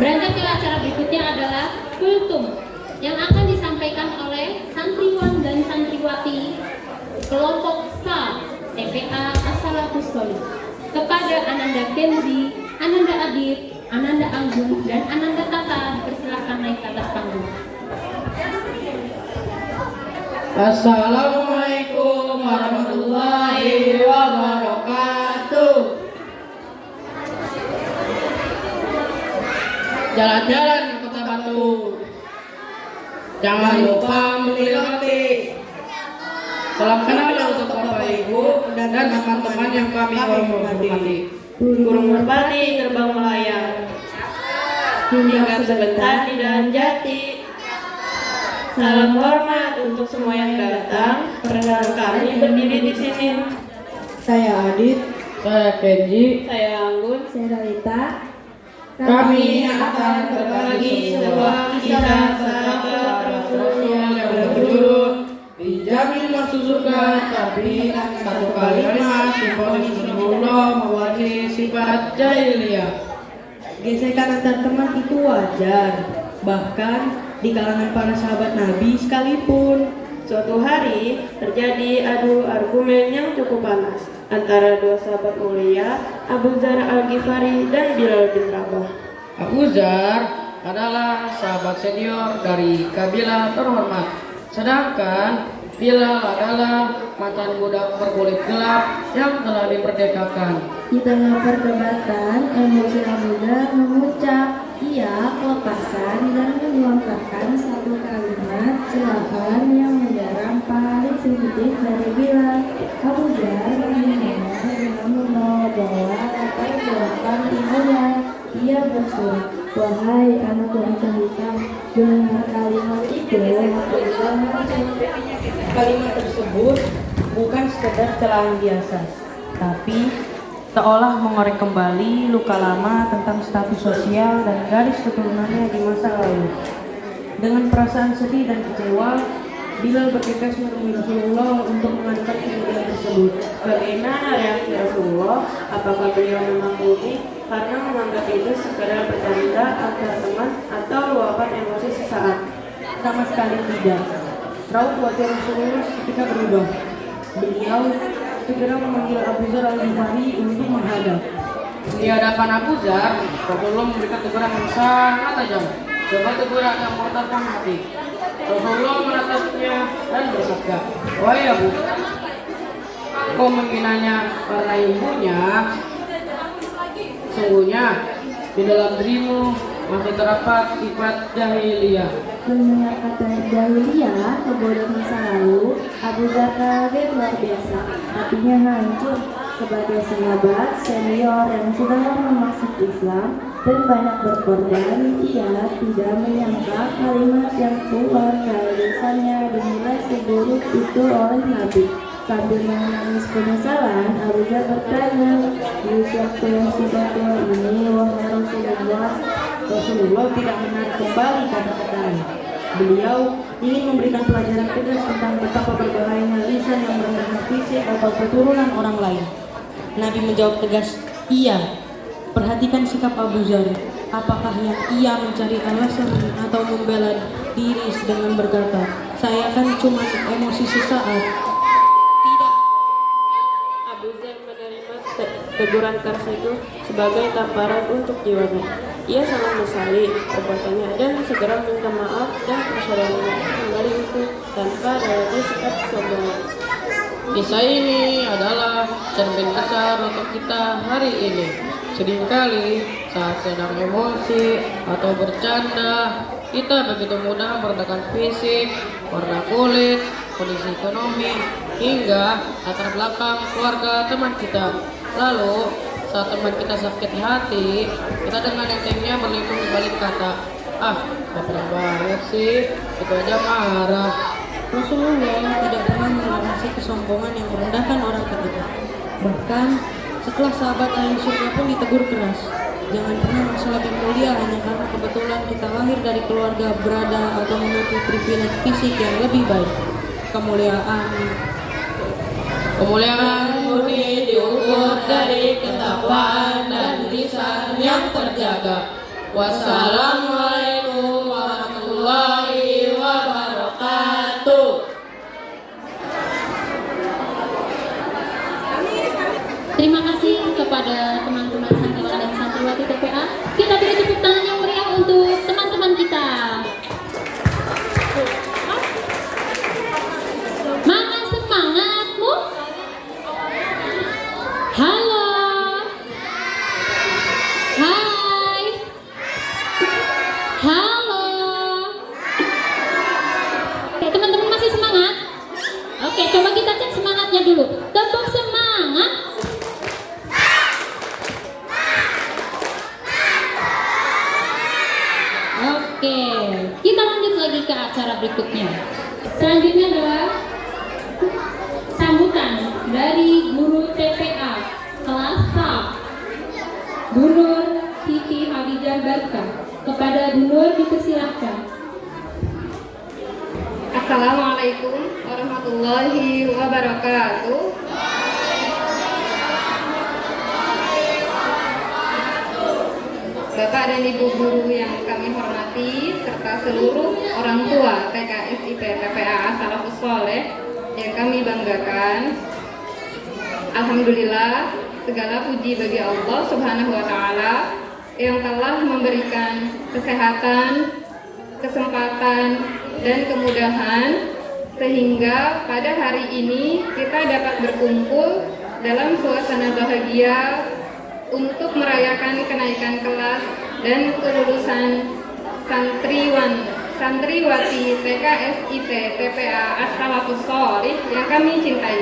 Beranjak ke acara berikutnya adalah kultum yang akan disampaikan oleh santriwan dan santriwati kelompok SA TPA As-Salafus Sholiih kepada Ananda Kenzi, Ananda Adit, Ananda Anggun, dan Ananda Tata. Dipersilakan naik ke atas panggung. Assalamualaikum warahmatullahi wabarakatuh. Jalan-jalan ke Kota Batu, jangan lupa memilih roti. Salam kenal untuk Bapak Ibu dan teman-teman yang kami hormati. Burung merpati terbang melayang, tinggal sebentar di dalam jati. Salam hormat untuk semua yang datang. Perkenalkan kami berdiri di sini. Saya Adit, saya Kenji, saya Anggun, Saya Rita. kami akan berbagi sebuah kisah sahabat Rasul yang berjudul dijamin masuk surga, tapi satu kalimat divonis Allah mewakili sifat jahiliyah. Gesekan antar teman itu wajar, bahkan di kalangan para sahabat Nabi sekalipun. Suatu hari terjadi adu argumen yang cukup panas antara dua sahabat mulia, Abu Dzar Al-Ghifari dan Bilal bin Rabah. Abu Dzar adalah sahabat senior dari kabilah terhormat, sedangkan Bilal adalah mantan budak berkulit gelap yang telah diperdekakan. Di tengah perdebatan, emosi Abu Dzar mengucap, ia kelepasan dan melontarkan satu kalimat celaan yang menyerang paling sensitif dari Bilal. Abu Dzar mendengar dengan membawa-bawa latar belakang ibunya. Ia berseru, wahai anak wanita hitam, dengar kalimat itu. Abu Dzar menjawab, kalimat tersebut bukan sekedar celaan biasa, tapi seolah mengorek kembali luka lama tentang status sosial dan garis keturunannya di masa lalu. Dengan perasaan sedih dan kecewa, Bilal bergegas menemui Rasulullah untuk mengadukan kejadian tersebut. Bagaimana reaksi Rasulullah? Apakah beliau memaklumi karena menganggap itu sekedar bercanda antar teman atau luapan emosi sesaat? Sama sekali tidak. Raut wajah Rasulullah ketika berubah. Beliau segera memanggil Abu Dzar Al-Ghifari untuk menghadap. Di hadapan Abu Dzar, Rasulullah memberikan teguran yang sangat tajam, sebuah teguran yang menggetarkan hati. Rasulullah menatapnya dan bersabda, wahai Abu, kau menghinanya karena ibunya. Sungguhnya di dalam dirimu masih terdapat sifat jahiliyah. Mendengar kata jahiliyah, kebodohan masa lalu, Abu Dzar kaget luar biasa. Hatinya hancur. Sebagai sahabat senior yang sudah lama masuk Islam dan banyak berkorban, ia tidak menyangka kalimat yang keluar dari lisannya dinilai seburuk itu oleh Nabi. Sambil menangis penyesalan, Abu Dzar bertanya, di usiaku yang sudah tua ini, wahai Rasulullah. Rasulullah tidak menarik kembali kata-katanya. Beliau ingin memberikan pelajaran tegas tentang betapa berbahayanya lisan yang merendahkan fisik atau keturunan orang lain. Nabi menjawab tegas, iya. Perhatikan sikap Abu Dzar. Apakah yang ia mencari alasan atau membela diri dengan berkata, saya kan cuma emosi sesaat? Tidak. Abu Dzar menerima teguran keras itu sebagai tamparan untuk jiwanya. Ia sangat menyesali perbuatannya dan segera minta maaf dan persaudaranya kembali itu tanpa ada sikap sombong. Kisah ini adalah cermin besar untuk kita hari ini. Seringkali saat sedang emosi atau bercanda, kita begitu mudah merendahkan fisik, warna kulit, kondisi ekonomi, hingga latar belakang keluarga teman kita. Lalu saat teman kita sakit hati, kita dengan entengnya berlindung di balik kata, baper banget sih, itu aja marah. Rasulullah tidak pernah mengalami kesombongan yang merendahkan orang ketiga. Bahkan setelah sahabat ahli surga pun ditegur keras. Jangan pernah merasa lebih mulia hanya karena kebetulan kita lahir dari keluarga berada atau memiliki privilege fisik yang lebih baik. Kemuliaan murni diukur dari ketakwaan dan lisan yang terjaga. Wassalamualaikum warahmatullahi wabarakatuh. Terima kasih kepada teman-teman santriwan dan santriwati TPA. Kita beri tepuk tangan yang meriah untuk teman-teman kita. Mana semangatmu? Halo. Hai. Halo. Oke, teman-teman masih semangat? Oke, coba kita cek semangatnya dulu. Tepuk semangat. Oke, kita lanjut lagi ke acara berikutnya. Selanjutnya adalah sambutan dari guru TPA kelas H, Bu Nur Siti Hadijah Barka. Kepada Bu Nur dipersilahkan. Assalamualaikum warahmatullahi wabarakatuh. Bapak dan Ibu guru yang kami hormati serta seluruh orang tua TK SIP TPA As-Salafus Sholeh yang kami banggakan. Alhamdulillah, segala puji bagi Allah Subhanahu wa taala yang telah memberikan kesehatan, kesempatan dan kemudahan sehingga pada hari ini kita dapat berkumpul dalam suasana bahagia untuk merayakan kenaikan kelas dan kelulusan santriwati TK SIP TPA As-Salafus Sholeh yang kami cintai.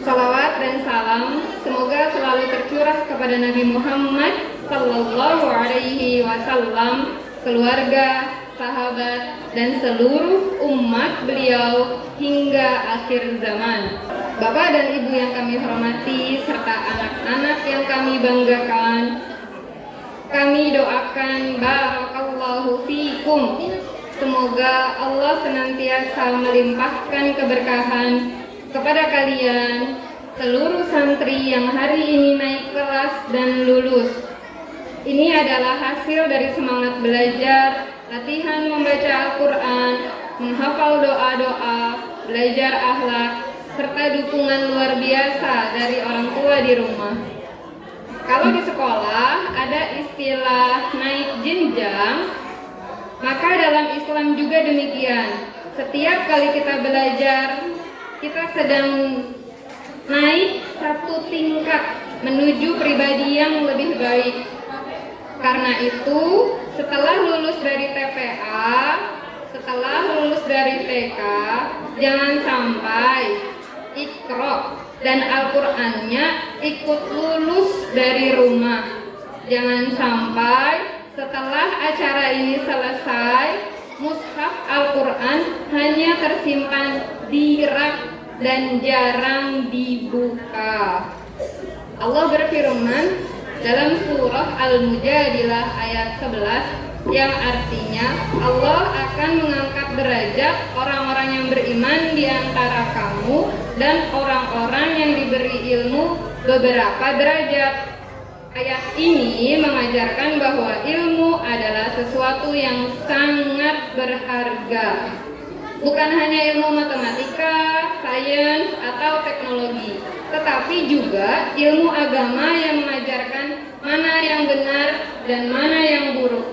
Salawat dan salam semoga selalu tercurah kepada Nabi Muhammad Sallallahu Alaihi Wasallam, keluarga, sahabat, dan seluruh umat beliau hingga akhir zaman. Bapak dan Ibu yang kami hormati serta anak-anak yang kami banggakan, kami doakan barakallahu fikum. Semoga Allah senantiasa melimpahkan keberkahan kepada kalian, seluruh santri yang hari ini naik kelas dan lulus. Ini adalah hasil dari semangat belajar, latihan membaca Al-Quran, menghafal doa-doa, belajar akhlak, serta dukungan luar biasa dari orang tua di rumah. Kalau di sekolah ada istilah naik jenjang, maka dalam Islam juga demikian. Setiap kali kita belajar, kita sedang naik satu tingkat menuju pribadi yang lebih baik. Karena itu, setelah lulus dari TPA, setelah lulus dari TK, jangan sampai Iqra dan Al-Qur'annya ikut lulus dari rumah. Jangan sampai setelah acara ini selesai, mushaf Al-Qur'an hanya tersimpan di rak dan jarang dibuka. Allah berfirman dalam surah Al-Mujadilah ayat 11 yang artinya Allah akan mengangkat derajat orang-orang yang beriman di antara kamu dan orang-orang yang diberi ilmu beberapa derajat. Ayat ini mengajarkan bahwa ilmu adalah sesuatu yang sangat berharga. Bukan hanya ilmu matematika, sains, atau teknologi, tetapi juga ilmu agama yang mengajarkan mana yang benar dan mana yang buruk.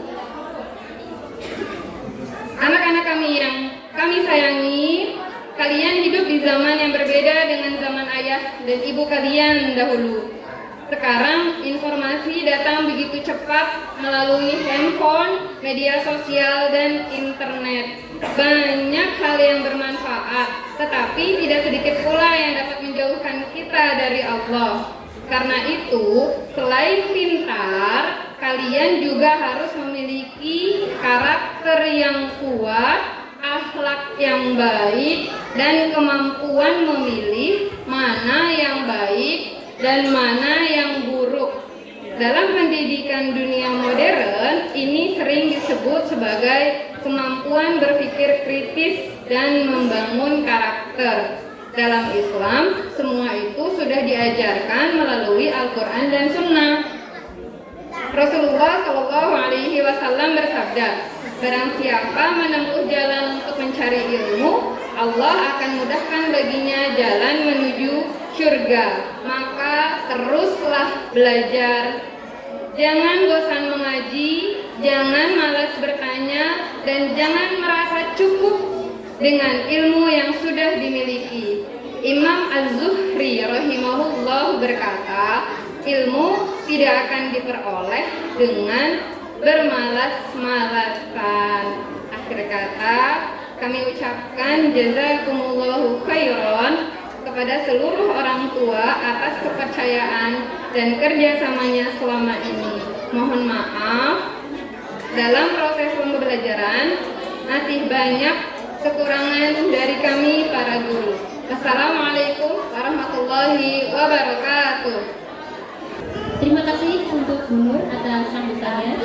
Anak-anak kami yang kami sayangi, kalian hidup di zaman yang berbeda dengan zaman ayah dan ibu kalian dahulu. Sekarang informasi datang begitu cepat melalui handphone, media sosial, dan internet. Banyak hal yang bermanfaat, tetapi tidak sedikit pula yang dapat menjauhkan kita dari Allah. Karena itu, selain pintar, kalian juga harus memiliki karakter yang kuat, akhlak yang baik, dan kemampuan memilih mana yang baik dan mana yang buruk. Dalam pendidikan dunia modern, ini sering disebut sebagai kemampuan berpikir kritis dan membangun karakter. Dalam Islam, semua itu sudah diajarkan melalui Al-Quran dan Sunnah. Rasulullah Shallallahu Alaihi Wasallam bersabda, barang siapa menempuh jalan untuk mencari ilmu, Allah akan mudahkan baginya jalan menuju surga. Maka teruslah belajar. Jangan bosan mengaji, jangan malas bertanya, dan jangan merasa cukup dengan ilmu yang sudah dimiliki. Imam Az-Zuhri rahimahullah berkata, ilmu tidak akan diperoleh dengan bermalas-malasan. Akhir kata, kami ucapkan jazakumullahu khairan kepada seluruh orang tua atas kepercayaan dan kerjasamanya selama ini. Mohon maaf, dalam proses pembelajaran masih banyak kekurangan dari kami para guru. Wassalamualaikum warahmatullahi wabarakatuh. Terima kasih untuk Bu Nur atas sambutannya.